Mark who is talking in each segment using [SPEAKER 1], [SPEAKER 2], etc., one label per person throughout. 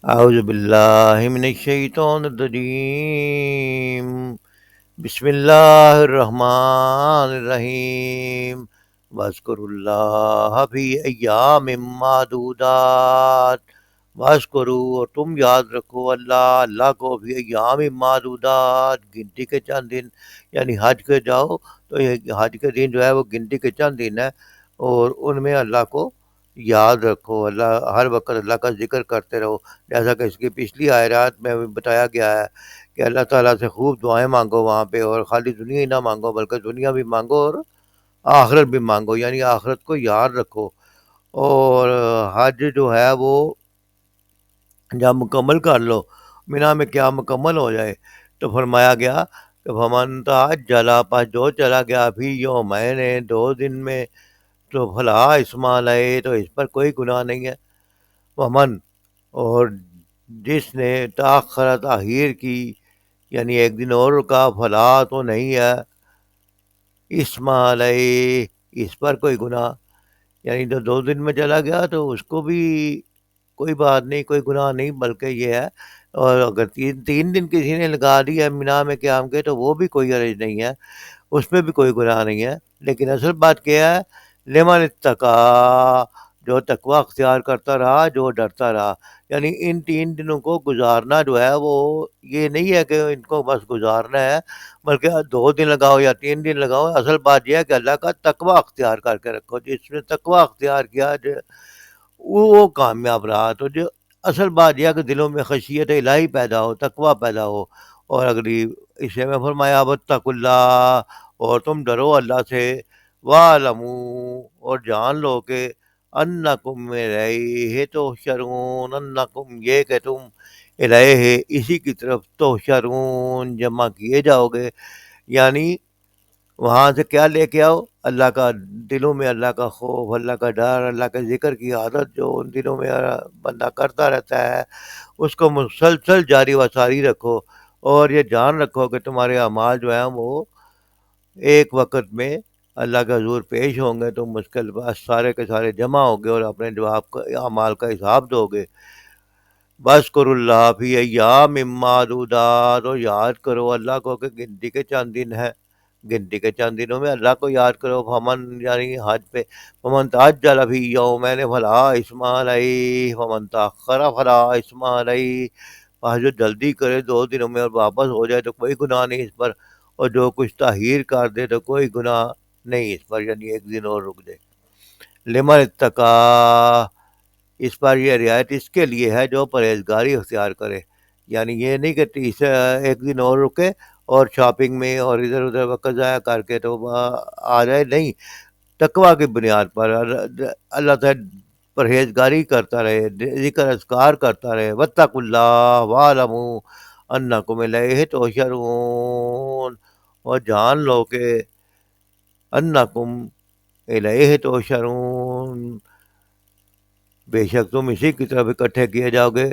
[SPEAKER 1] اعوذ باللہ من الشیطان الرجیم، بسم اللہ الرحمن الرحیم۔ واذکروا اللہ فی ایام معدودات، واذکروا اور تم یاد رکھو اللہ کو فی ایام معدودات، گنتی کے چند دن، یعنی حج کے جاؤ تو یہ حج کے دن جو ہے وہ گنتی کے چند دن ہے، اور ان میں اللہ کو یاد رکھو، اللہ ہر وقت اللہ کا ذکر کرتے رہو، جیسا کہ اس کی پچھلی آیات میں بھی بتایا گیا ہے کہ اللہ تعالیٰ سے خوب دعائیں مانگو وہاں پہ، اور خالی دنیا ہی نہ مانگو بلکہ دنیا بھی مانگو اور آخرت بھی مانگو، یعنی آخرت کو یاد رکھو۔ اور حج جو ہے وہ جب مکمل کر لو، مینا میں کیا مکمل ہو جائے، تو فرمایا گیا کہ فمن تعجل، پس جو چلا گیا بھی یومین، 2 دن میں، تو فلا اسم علیہ، تو اس پر کوئی گناہ نہیں ہے۔ ومن، اور جس نے تاخر تاخیر کی، یعنی ایک دن اور رکا، فلا، تو نہیں ہے اسم علیہ، اس پر کوئی گناہ، یعنی جو 2 دن میں چلا گیا تو اس کو بھی کوئی بات نہیں، کوئی گناہ نہیں، بلکہ یہ ہے، اور اگر تین دن کسی نے لگا دیا مینا میں قیام کے تو وہ بھی کوئی حرج نہیں ہے، اس میں بھی کوئی گناہ نہیں ہے۔ لیکن اصل بات کیا ہے، لمن اتقا، جو تقوی اختیار کرتا رہا، جو ڈرتا رہا، یعنی ان 3 دنوں کو گزارنا جو ہے وہ یہ نہیں ہے کہ ان کو بس گزارنا ہے، بلکہ 2 دن لگاؤ یا 3 دن لگاؤ، اصل بات یہ ہے کہ اللہ کا تقوی اختیار کر کے رکھو، جس نے تقوی اختیار کیا وہ کامیاب رہا۔ تو جو اصل بات یہ ہے کہ دلوں میں خشیت الہی پیدا ہو، تقوی پیدا ہو، اور اگلی اسے میں فرمایا واتقوا اللہ، اور تم ڈرو اللہ سے، وَاعْلَمُوا، اور جان لو کہ انکم الیہ تحشرون، انکم یہ کہ تم الیہ اسی کی طرف تحشرون جمع کیے جاؤ گے، یعنی وہاں سے کیا لے کے آؤ، اللہ کا، دلوں میں اللہ کا خوف، اللہ کا ڈر، اللہ کے ذکر کی عادت جو ان دلوں میں بندہ کرتا رہتا ہے، اس کو مسلسل جاری و ساری رکھو، اور یہ جان رکھو کہ تمہارے اعمال جو ہیں وہ ایک وقت میں اللہ کے حضور پیش ہوں گے، تو مشکل بس سارے کے سارے جمع ہوں گے اور اپنے جواب کا اعمال کا حساب دو گے۔ بس کرو اللہ فی ایام معدودات، اور یاد کرو اللہ کو کہ گنتی کے چند دن ہے، گنتی کے چند دنوں میں اللہ کو یاد کرو۔ فمن، یعنی حج پہ، فمن تعجل فی یومین فلا اسم علیہ، فمن تاخر فلا اسم علیہ، جو جلدی کرے 2 دنوں میں اور واپس ہو جائے تو کوئی گناہ نہیں اس پر، اور جو کچھ تاخیر کر دے تو کوئی گناہ نہیں اس پر، یعنی ایک دن اور رک دے۔ لمن اتقا، اس پر یہ رعایت اس کے لیے ہے جو پرہیزگاری اختیار کرے، یعنی یہ نہیں کہ ایک دن اور رکے اور شاپنگ میں اور ادھر ادھر وقت ضائع کر کے تو آ جائے، نہیں، تقوی کی بنیاد پر اللہ سے پرہیزگاری کرتا رہے، ذکر اذکار کرتا رہے، واتقوا اللہ واعلموا انکم الیہ تحشرون، اور جان لو کہ انکم الیہ تحشرون، بے شک تم اسی کی طرف اکٹھے کیے جاؤ گے،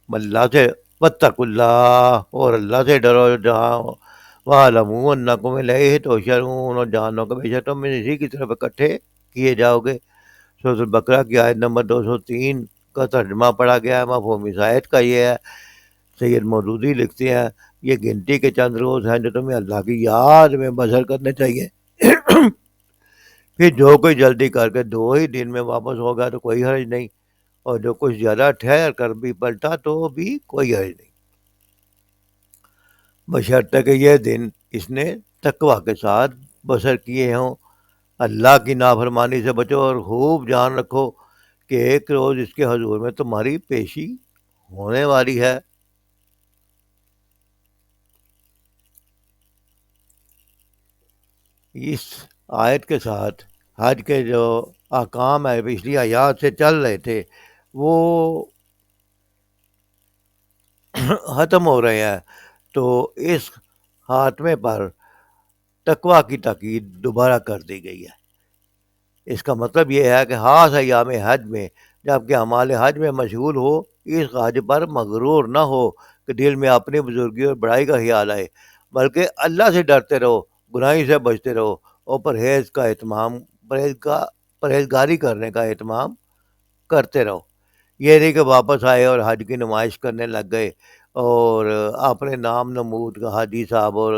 [SPEAKER 1] اللہ سے، واتقوا اللہ، اور اللہ سے ڈرو، جہاں وَاعْلَمُوا أَنَّكُمْ إِلَيْهِ تُحْشَرُونَ، اور جان لو کہ بے شک تم اسی کی طرف اکٹھے کیے جاؤ گے۔ سورۃ البقرہ کی آیت نمبر 203 کا ترجمہ پڑھا گیا ہے، مفہوم اس آیت کا یہ ہے، سید مودودی لکھتے ہیں یہ گنتی کے چند روز ہیں جو تمہیں اللہ کی یاد میں بسر کرنے چاہیے، پھر جو کوئی جلدی کر کے 2 ہی دن میں واپس ہوگا تو کوئی حرج نہیں، اور جو کچھ زیادہ ٹھہر کر بھی پلٹا تو بھی کوئی حرج نہیں، بشرطے کہ یہ دن اس نے تقوی کے ساتھ بسر کیے ہوں۔ اللہ کی نافرمانی سے بچو، اور خوب جان رکھو کہ ایک روز اس کے حضور میں تمہاری پیشی ہونے والی ہے۔ اس آیت کے ساتھ حج کے جو احکام ہے پچھلی آیات سے چل رہے تھے وہ ختم ہو رہے ہیں، تو اس خاتمے پر تقوی کی تاکید دوبارہ کر دی گئی ہے۔ اس کا مطلب یہ ہے کہ خاص ایام حج میں جب کہ اعمال حج میں مشغول ہو، اس حج پر مغرور نہ ہو کہ دل میں اپنی بزرگی اور بڑائی کا خیال آئے، بلکہ اللہ سے ڈرتے رہو، گناہی سے بچتے رہو، اور پرہیزگاری کرنے کا اہتمام کرتے رہو، یہ نہیں کہ واپس آئے اور حج کی نمائش کرنے لگ گئے اور اپنے نام نمود کا حاجی صاحب اور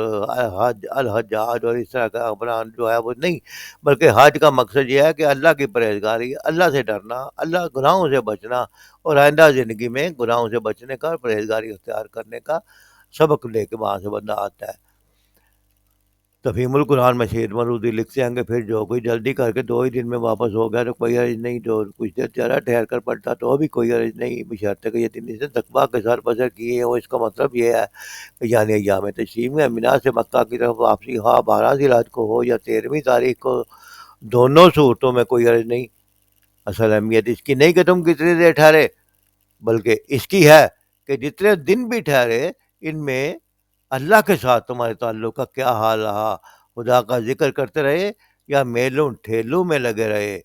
[SPEAKER 1] حج الحجاج اور اس طرح کا اپنا جو ہے وہ نہیں، بلکہ حج کا مقصد یہ ہے کہ اللہ کی پرہیزگاری، اللہ سے ڈرنا، اللہ گناہوں سے بچنا اور آئندہ زندگی میں گناہوں سے بچنے کا اور پرہیزگاری اختیار کرنے کا سبق لے کے وہاں سے بندہ آتا ہے۔ تفہیم القرآن میں شہید مرودی لکھتے ہیں کہ پھر جو کوئی جلدی کر کے 2 ہی دن میں واپس ہو گیا تو کوئی حرج نہیں، جو کچھ دیر چہرہ ٹھہر کر پڑتا تو بھی کوئی حرج نہیں، بشرطے کہ یہ دن اسے تقویٰ کے ساتھ بسر کیے ہو۔ اس کا مطلب یہ ہے کہ یعنی ایام تشریق میں مینا سے مکہ کی طرف واپسی خواہ 12 ذی الحج کو ہو یا 13ویں تاریخ کو، دونوں صورتوں میں کوئی حرج نہیں۔ اصل اہمیت اس کی نہیں کہ تم کتنی دیر ٹھہرے، بلکہ اس کی ہے کہ جتنے دن بھی ٹھہرے ان میں اللہ کے ساتھ تمہارے تعلق کا کیا حال رہا، خدا کا ذکر کرتے رہے یا میلوں ٹھیلوں میں لگے رہے۔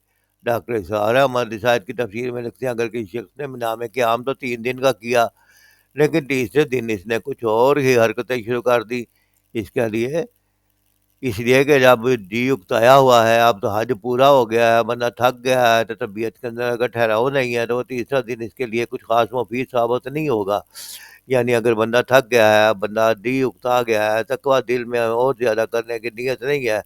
[SPEAKER 1] ڈاکٹر سہارا احمد رسائد کی تفسیر میں لکھتے ہیں اگر کسی شخص نے نام قیام تو 3 دن کا کیا، لیکن تیسرے دن اس نے کچھ اور ہی حرکتیں شروع کر دی، اس کے لیے اس لیے کہ جب جی اکتایا ہوا ہے، اب تو حج پورا ہو گیا ہے، بندہ تھک گیا ہے، تو طبیعت کے اندر اگر ٹھہراؤ نہیں ہے تو وہ تیسرا دن اس کے لیے کچھ خاص مفید ثابت نہیں ہوگا۔ یعنی اگر بندہ تھک گیا ہے، بندہ دی اکتا گیا ہے، تقویٰ دل میں اور زیادہ کرنے کی نیت نہیں ہے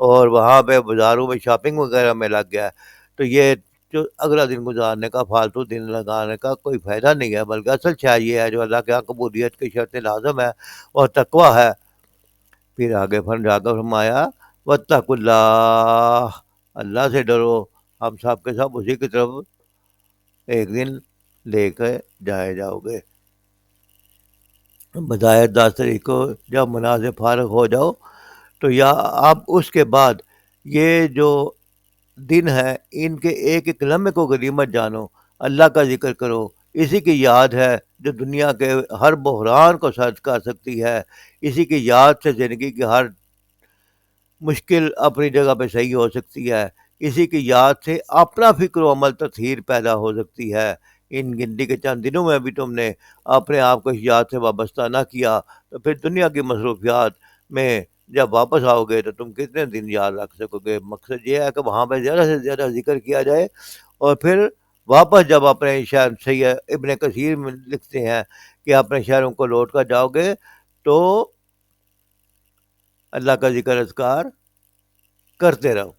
[SPEAKER 1] اور وہاں پہ بازاروں میں شاپنگ وغیرہ میں لگ گیا ہے، تو یہ جو اگلا دن گزارنے کا، فالتو دن لگانے کا کوئی فائدہ نہیں ہے، بلکہ اصل شاید یہ ہے جو اللہ کے یہاں قبولیت کی شرط لازم ہے اور تقویٰ ہے۔ پھر آگے جا کر فرمایا واتقوا اللہ، اللہ سے ڈرو، ہم سب کے سب اسی کی طرف ایک دن لے کے جائے جاؤ گے۔ بظاہر 10 تاریخ کو جب منازع فارغ ہو جاؤ تو یا اب اس کے بعد یہ جو دن ہے ان کے ایک ایک لمحے کو غنیمت جانو، اللہ کا ذکر کرو، اسی کی یاد ہے جو دنیا کے ہر بحران کو سرد کر سکتی ہے، اسی کی یاد سے زندگی کی ہر مشکل اپنی جگہ پہ صحیح ہو سکتی ہے، اسی کی یاد سے اپنا فکر و عمل تطہیر پیدا ہو سکتی ہے۔ ان گنتی کے چند دنوں میں بھی تم نے اپنے آپ کو اس یاد سے وابستہ نہ کیا تو پھر دنیا کی مصروفیات میں جب واپس آؤ گے تو تم کتنے دن یاد رکھ سکو گے؟ مقصد یہ ہے کہ وہاں پہ زیادہ سے زیادہ ذکر کیا جائے اور پھر واپس جب اپنے شہر سید ابن کثیر میں لکھتے ہیں کہ اپنے شہروں کو لوٹ کر جاؤ گے تو اللہ کا ذکر اذکار کرتے رہو،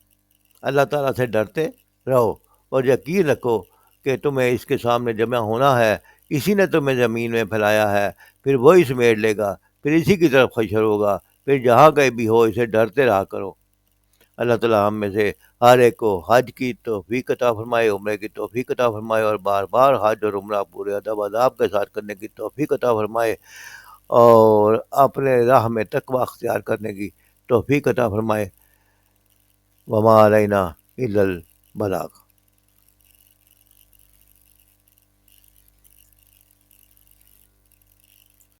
[SPEAKER 1] اللہ تعالیٰ سے ڈرتے رہو اور یقین رکھو کہ تمہیں اس کے سامنے جمع ہونا ہے، اسی نے تمہیں زمین میں پھیلایا ہے، پھر وہی سمیٹ لے گا، پھر اسی کی طرف خشر ہوگا، پھر جہاں کہیں بھی ہو اسے ڈرتے رہا کرو۔ اللہ تعالیٰ ہم میں سے ہر ایک کو حج کی توفیق عطا فرمائے، عمرے کی توفیق عطا فرمائے اور بار بار حج اور عمرہ پورے ادب و آداب کے ساتھ کرنے کی توفیق عطا فرمائے اور اپنے راہ میں تقویٰ اختیار کرنے کی توفیق عطا فرمائے۔ وما علینا الا البلاغ۔